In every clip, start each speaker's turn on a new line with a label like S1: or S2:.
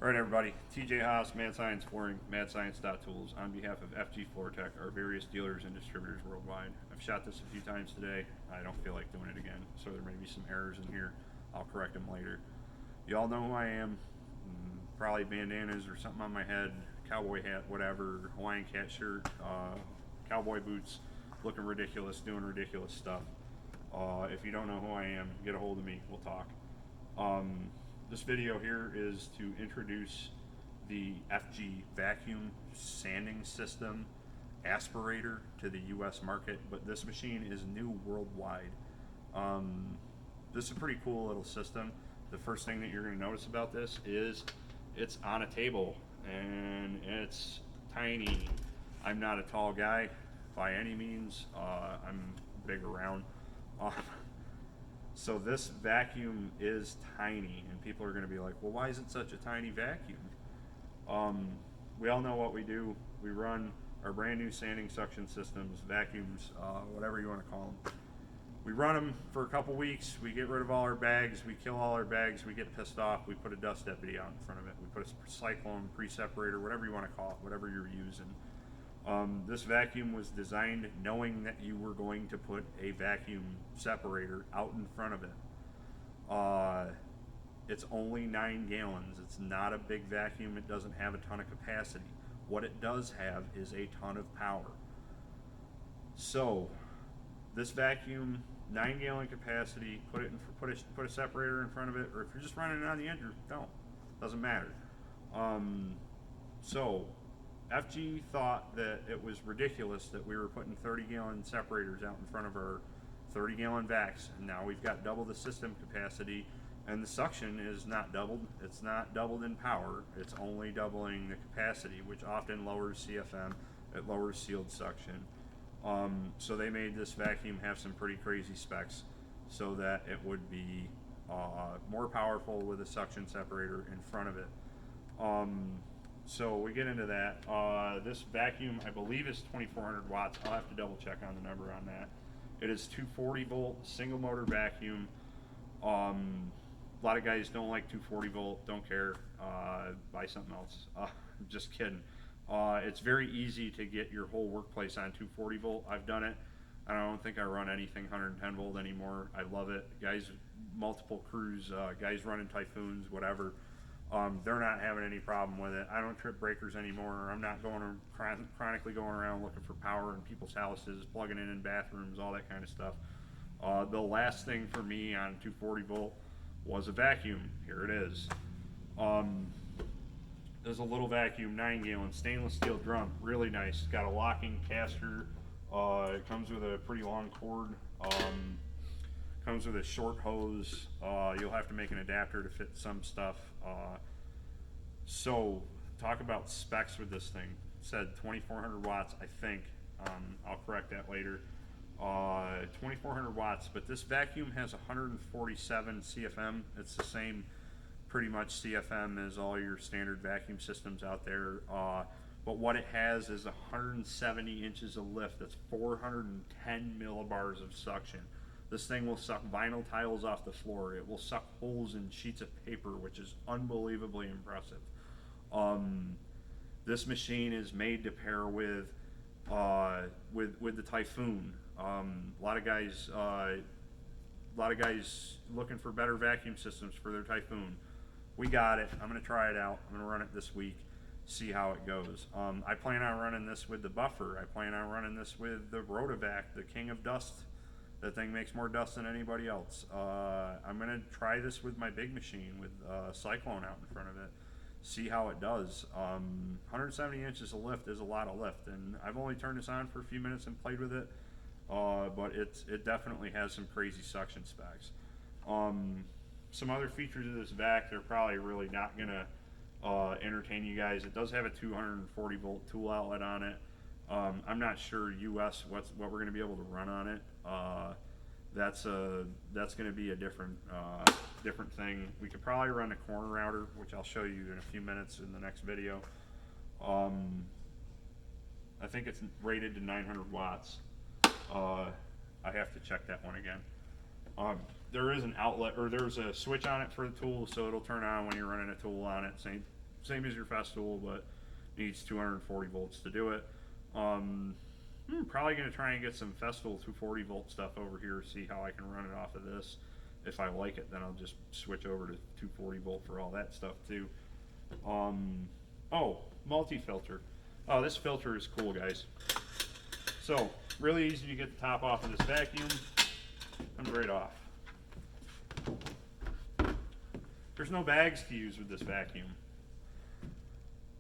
S1: All right, everybody. TJ Haas, Mad Science Flooring, madscience.tools, on behalf of FG Floortech, our various dealers and distributors worldwide. I've shot this a few times today. I don't feel like doing it again, so there may be some errors in here. I'll correct them later. You all know who I am. Probably bandanas or something on my head, cowboy hat, whatever, Hawaiian cat shirt, cowboy boots, looking ridiculous, doing ridiculous stuff. If you don't know who I am, get a hold of me. We'll talk. This video here is to introduce the FG vacuum sanding system aspirator to the US market, but this machine is new worldwide. This is a pretty cool little system. The first thing that you're going to notice about this is it's on a table and it's tiny. I'm not a tall guy by any means. I'm big around. So this vacuum is tiny, and people are going to be like, well, why is it such a tiny vacuum? We all know what we do. We run our brand new sanding suction systems, vacuums, whatever you want to call them. We run them for a couple weeks. We get rid of all our bags. We kill all our bags. We get pissed off. We put a dust deputy out in front of it. We put a cyclone, pre-separator, whatever you want to call it, whatever you're using. This vacuum was designed knowing that you were going to put a vacuum separator out in front of it. It's only 9 gallons. It's not a big vacuum. It doesn't have a ton of capacity. What it does have is a ton of power. So this vacuum, 9-gallon capacity, put a separator in front of it, or if you're just running it on the end, don't. Doesn't matter. So FG thought that it was ridiculous that we were putting 30-gallon separators out in front of our 30-gallon vacs, and now we've got double the system capacity, and the suction is not doubled. It's not doubled in power. It's only doubling the capacity, which often lowers CFM. It lowers sealed suction. So they made this vacuum have some pretty crazy specs so that it would be more powerful with a suction separator in front of it. So we get into that. This vacuum, I believe, is 2400 watts. I'll have to double check on the number on that. It is 240 volt, single motor vacuum. A lot of guys don't like 240 volt, don't care, buy something else. Just kidding. It's very easy to get your whole workplace on 240 volt. I've done it. I don't think I run anything 110 volt anymore. I love it. Guys, multiple crews, guys running Typhoons, whatever. They're not having any problem with it. I don't trip breakers anymore. I'm not chronically going around looking for power in people's houses, plugging it in bathrooms, all that kind of stuff. The last thing for me on 240 volt was a vacuum. Here it is. There's a little vacuum, 9-gallon stainless steel drum, really nice. It's got a locking caster. It comes with a pretty long cord. Comes with a short hose. You'll have to make an adapter to fit some stuff. So talk about specs with this thing. It said 2400 watts, I think. I'll correct that later. 2400 watts, but this vacuum has 147 CFM. It's the same pretty much CFM as all your standard vacuum systems out there. But what it has is 170 inches of lift. That's 410 millibars of suction. This thing will suck vinyl tiles off the floor. It will suck holes in sheets of paper, which is unbelievably impressive. This machine is made to pair with the Typhoon. A lot of guys looking for better vacuum systems for their Typhoon. We got it. I'm going to try it out. I'm going to run it this week, see how it goes. I plan on running this with the Buffer. I plan on running this with the Rotovac, the king of dust. That thing makes more dust than anybody else. I'm going to try this with my big machine with Cyclone out in front of it, see how it does. 170 inches of lift is a lot of lift, and I've only turned this on for a few minutes and played with it, but it definitely has some crazy suction specs. Some other features of this vac, they're probably really not going to entertain you guys. It does have a 240 volt tool outlet on it. I'm not sure US what we're going to be able to run on it. That's going to be a different thing. We could probably run a corner router, which I'll show you in a few minutes in the next video. I think it's rated to 900 watts. I have to check that one again. There is an outlet, or there's a switch on it for the tool, so it'll turn on when you're running a tool on it. same as your Festool, but needs 240 volts to do it. Probably going to try and get some Festool 240 volt stuff over here, see how I can run it off of this. If I like it, then I'll just switch over to 240 volt for all that stuff too. Oh, multi-filter. Oh, this filter is cool, guys. So, really easy to get the top off of this vacuum. Comes right off. There's no bags to use with this vacuum.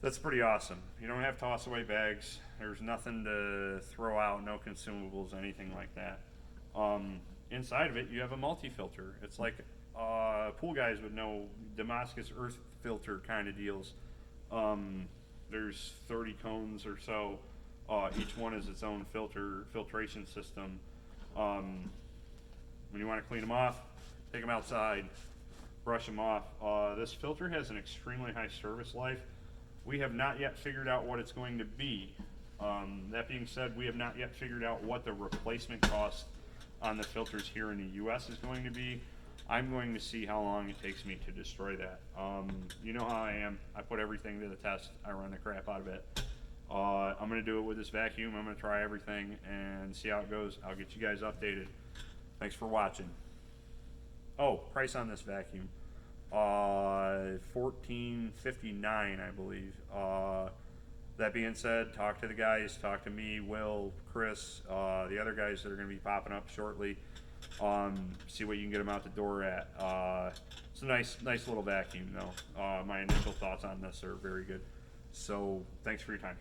S1: That's pretty awesome. You don't have toss away bags. There's nothing to throw out, no consumables, anything like that. Inside of it, you have a multi-filter. It's like pool guys would know, Damascus earth filter kind of deals. There's 30 cones or so. Each one is its own filtration system. When you want to clean them off, take them outside, brush them off. This filter has an extremely high service life. We have not yet figured out what it's going to be. That being said, we have not yet figured out what the replacement cost on the filters here in the US is going to be. I'm going to see how long it takes me to destroy that. You know how I am. I put everything to the test. I run the crap out of it. I'm going to do it with this vacuum. I'm going to try everything and see how it goes. I'll get you guys updated. Thanks for watching. Oh, price on this vacuum. $14.59, I believe. That being said, talk to the guys, talk to me, Will, Chris, the other guys that are going to be popping up shortly. See what you can get them out the door at. It's a nice little vacuum, though. My initial thoughts on this are very good. So, thanks for your time.